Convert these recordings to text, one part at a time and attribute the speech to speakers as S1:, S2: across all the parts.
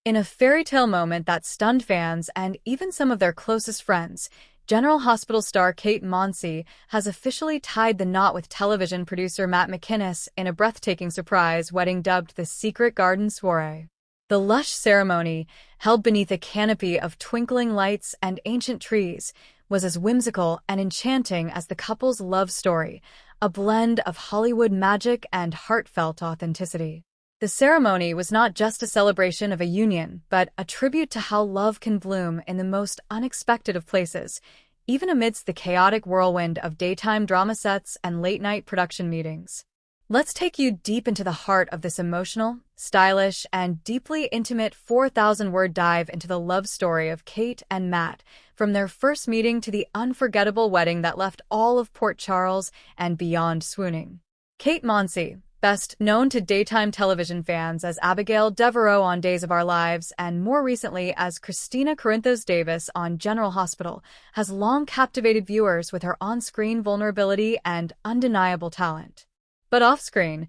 S1: In a fairy tale moment that stunned fans and even some of their closest friends, General Hospital star Kate Mansi has officially tied the knot with television producer Matt McInnis in a breathtaking surprise wedding dubbed the Secret Garden Soiree. The lush ceremony, held beneath a canopy of twinkling lights and ancient trees, was as whimsical and enchanting as the couple's love story, a blend of Hollywood magic and heartfelt authenticity. The ceremony was not just a celebration of a union, but a tribute to how love can bloom in the most unexpected of places, even amidst the chaotic whirlwind of daytime drama sets and late-night production meetings. Let's take you deep into the heart of this emotional, stylish, and deeply intimate 4,000-word dive into the love story of Kate and Matt, from their first meeting to the unforgettable wedding that left all of Port Charles and beyond swooning. Kate Mansi, best known to daytime television fans as Abigail Devereaux on Days of Our Lives and more recently as Christina Corinthos Davis on General Hospital, has long captivated viewers with her on-screen vulnerability and undeniable talent. But off-screen,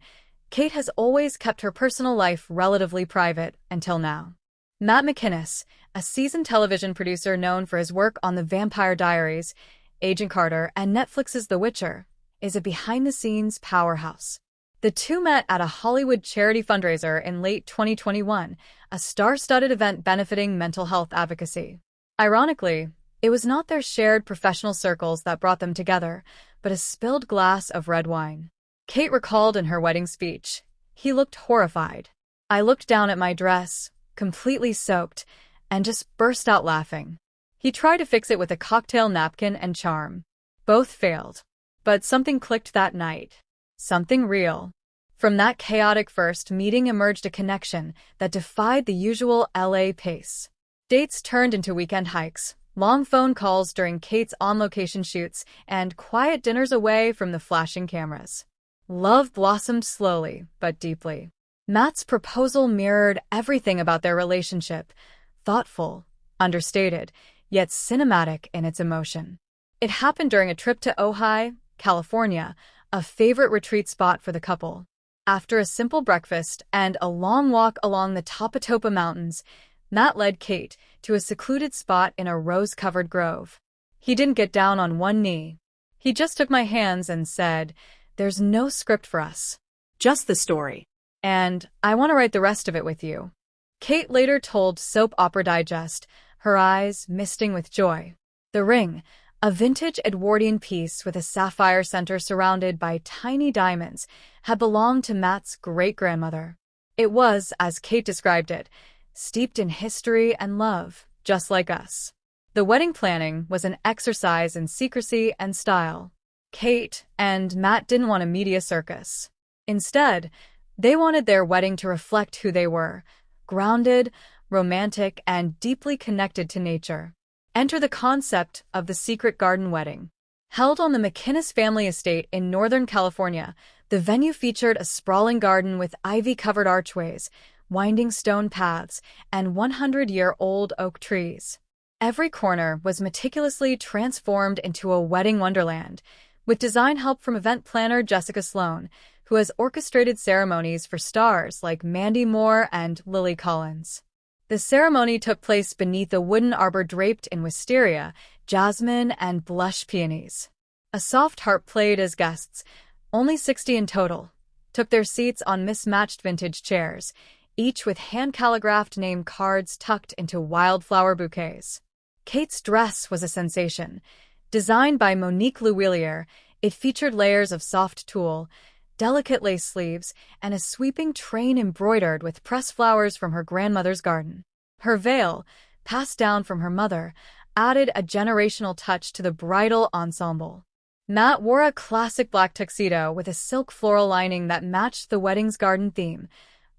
S1: Kate has always kept her personal life relatively private until now. Matt McInnis, a seasoned television producer known for his work on The Vampire Diaries, Agent Carter, and Netflix's The Witcher, is a behind-the-scenes powerhouse. The two met at a Hollywood charity fundraiser in late 2021, a star-studded event benefiting mental health advocacy. Ironically, it was not their shared professional circles that brought them together, but a spilled glass of red wine. Kate recalled in her wedding speech, "He looked horrified. I looked down at my dress, completely soaked, and just burst out laughing. He tried to fix it with a cocktail napkin and charm. Both failed. But something clicked that night. Something real." From that chaotic first meeting emerged a connection that defied the usual LA pace. Dates turned into weekend hikes, long phone calls during Kate's on-location shoots, and quiet dinners away from the flashing cameras. Love blossomed slowly, but deeply. Matt's proposal mirrored everything about their relationship, thoughtful, understated, yet cinematic in its emotion. It happened during a trip to Ojai, California, a favorite retreat spot for the couple. After a simple breakfast and a long walk along the Topatopa Mountains, Matt led Kate to a secluded spot in a rose-covered grove. He didn't get down on one knee. He just took my hands and said, "There's no script for us. Just the story. And I want to write the rest of it with you." Kate later told Soap Opera Digest, her eyes misting with joy. The ring, a vintage Edwardian piece with a sapphire center surrounded by tiny diamonds, had belonged to Matt's great-grandmother. It was, as Kate described it, steeped in history and love, just like us. The wedding planning was an exercise in secrecy and style. Kate and Matt didn't want a media circus. Instead, they wanted their wedding to reflect who they were: grounded, romantic, and deeply connected to nature. Enter the concept of the secret garden wedding. Held on the McInnis family estate in Northern California, the venue featured a sprawling garden with ivy-covered archways, winding stone paths, and 100-year-old oak trees. Every corner was meticulously transformed into a wedding wonderland, with design help from event planner Jessica Sloan, who has orchestrated ceremonies for stars like Mandy Moore and Lily Collins. The ceremony took place beneath a wooden arbor draped in wisteria, jasmine, and blush peonies. A soft harp played as guests, only 60 in total, took their seats on mismatched vintage chairs, each with hand-calligraphed name cards tucked into wildflower bouquets. Kate's dress was a sensation. Designed by Monique Louillier, it featured layers of soft tulle, delicate lace sleeves, and a sweeping train embroidered with pressed flowers from her grandmother's garden. Her veil, passed down from her mother, added a generational touch to the bridal ensemble. Matt wore a classic black tuxedo with a silk floral lining that matched the wedding's garden theme,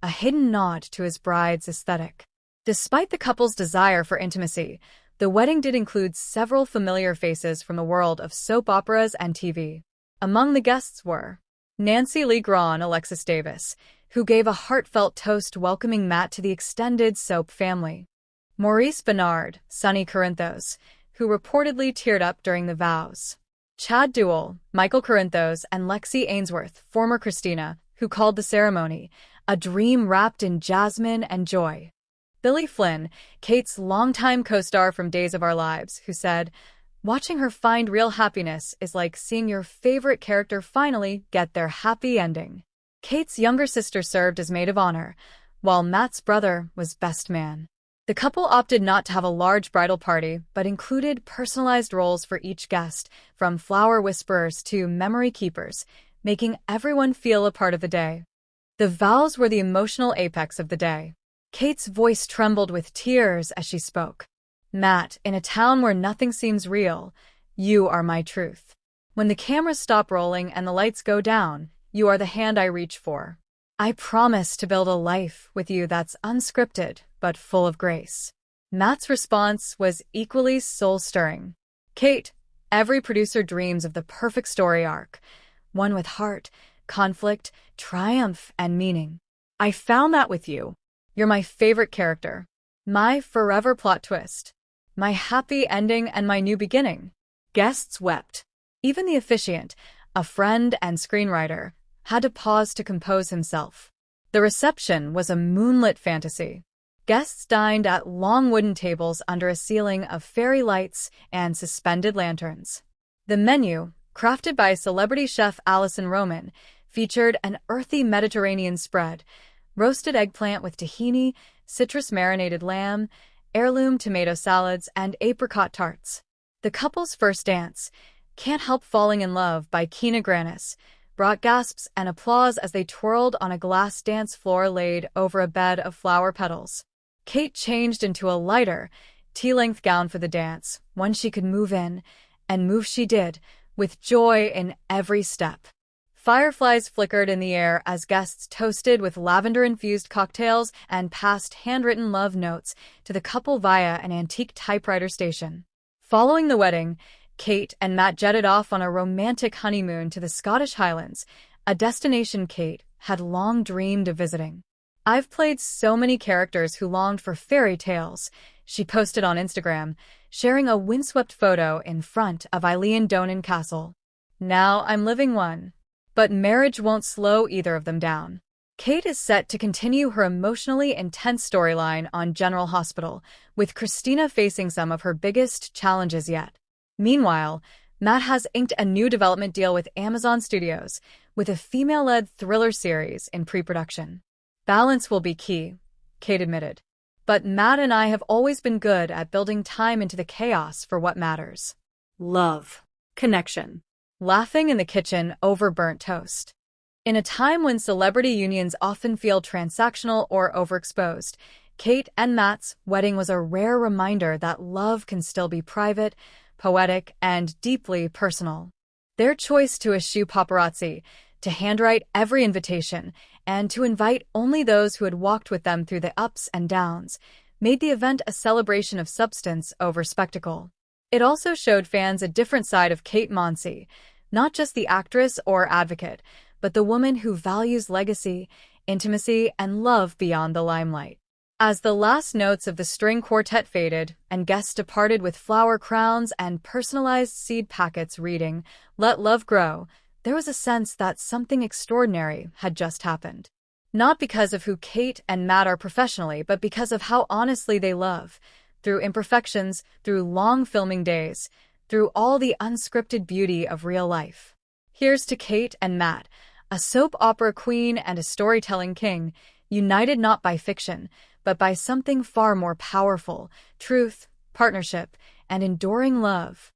S1: a hidden nod to his bride's aesthetic. Despite the couple's desire for intimacy, the wedding did include several familiar faces from the world of soap operas and TV. Among the guests were Nancy Lee Grahn, Alexis Davis, who gave a heartfelt toast welcoming Matt to the extended soap family. Maurice Benard, Sonny Corinthos, who reportedly teared up during the vows. Chad Duell, Michael Corinthos, and Lexi Ainsworth, former Christina, who called the ceremony a dream wrapped in jasmine and joy. Billy Flynn, Kate's longtime co-star from Days of Our Lives, who said, "Watching her find real happiness is like seeing your favorite character finally get their happy ending." Kate's younger sister served as maid of honor, while Matt's brother was best man. The couple opted not to have a large bridal party, but included personalized roles for each guest, from flower whisperers to memory keepers, making everyone feel a part of the day. The vows were the emotional apex of the day. Kate's voice trembled with tears as she spoke. "Matt, in a town where nothing seems real, you are my truth. When the cameras stop rolling and the lights go down, you are the hand I reach for. I promise to build a life with you that's unscripted, but full of grace." Matt's response was equally soul-stirring. "Kate, every producer dreams of the perfect story arc, one with heart, conflict, triumph, and meaning. I found that with you. You're my favorite character, my forever plot twist, my happy ending, and my new beginning." Guests wept. Even the officiant, a friend and screenwriter, had to pause to compose himself. The reception was a moonlit fantasy. Guests dined at long wooden tables under a ceiling of fairy lights and suspended lanterns. The menu, crafted by celebrity chef Alison Roman, featured an earthy Mediterranean spread: roasted eggplant with tahini, citrus-marinated lamb, heirloom tomato salads, and apricot tarts. The couple's first dance, "Can't Help Falling in Love" by Kina Grannis, brought gasps and applause as they twirled on a glass dance floor laid over a bed of flower petals. Kate changed into a lighter, tea-length gown for the dance, one she could move in, and move she did, with joy in every step. Fireflies flickered in the air as guests toasted with lavender-infused cocktails and passed handwritten love notes to the couple via an antique typewriter station. Following the wedding, Kate and Matt jetted off on a romantic honeymoon to the Scottish Highlands, a destination Kate had long dreamed of visiting. "I've played so many characters who longed for fairy tales," she posted on Instagram, sharing a windswept photo in front of Eilean Donan Castle. "Now I'm living one." But marriage won't slow either of them down. Kate is set to continue her emotionally intense storyline on General Hospital, with Christina facing some of her biggest challenges yet. Meanwhile, Matt has inked a new development deal with Amazon Studios, with a female-led thriller series in pre-production. "Balance will be key," Kate admitted. "But Matt and I have always been good at building time into the chaos for what matters. Love. Connection. Laughing in the kitchen over burnt toast." In a time when celebrity unions often feel transactional or overexposed, Kate and Matt's wedding was a rare reminder that love can still be private, poetic, and deeply personal. Their choice to eschew paparazzi, to handwrite every invitation, and to invite only those who had walked with them through the ups and downs, made the event a celebration of substance over spectacle. It also showed fans a different side of Kate Mansi, not just the actress or advocate, but the woman who values legacy, intimacy, and love beyond the limelight. As the last notes of the string quartet faded and guests departed with flower crowns and personalized seed packets reading, "Let Love Grow," there was a sense that something extraordinary had just happened. Not because of who Kate and Matt are professionally, but because of how honestly they love, through imperfections, through long filming days, through all the unscripted beauty of real life. Here's to Kate and Matt, a soap opera queen and a storytelling king, united not by fiction, but by something far more powerful: truth, partnership, and enduring love.